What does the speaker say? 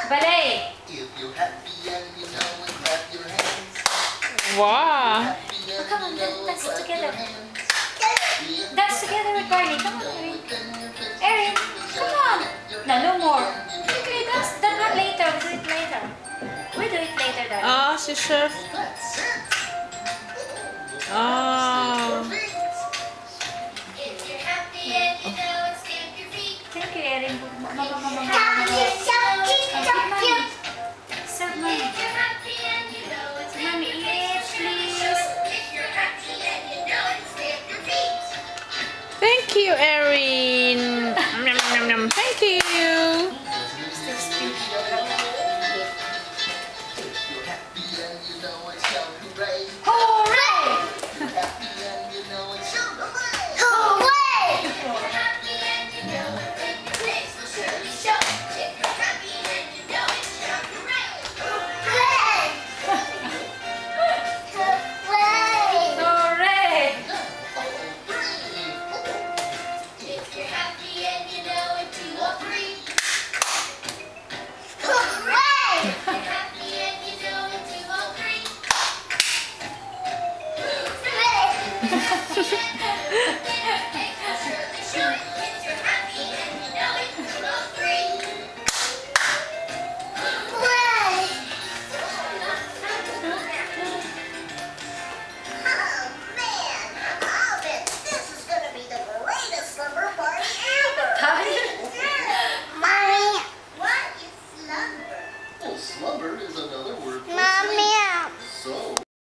Ballet. If you're happy and you know it, clap your hands. Wow. Oh, come on, dance together. Dance together with Barney. Come on, Erin. Erin, come on. No, no more. Quickly, dance that one later. We'll do it later. We'll do it later, darling. Oh, si Chef. Oh. Thank you, Erin. Mama. Serve mommy. Mommy, eat, please. Thank you, Erin. Nom, nom, nom. Thank you. Still stinky. Hooray! Hooray! Slumber is another word for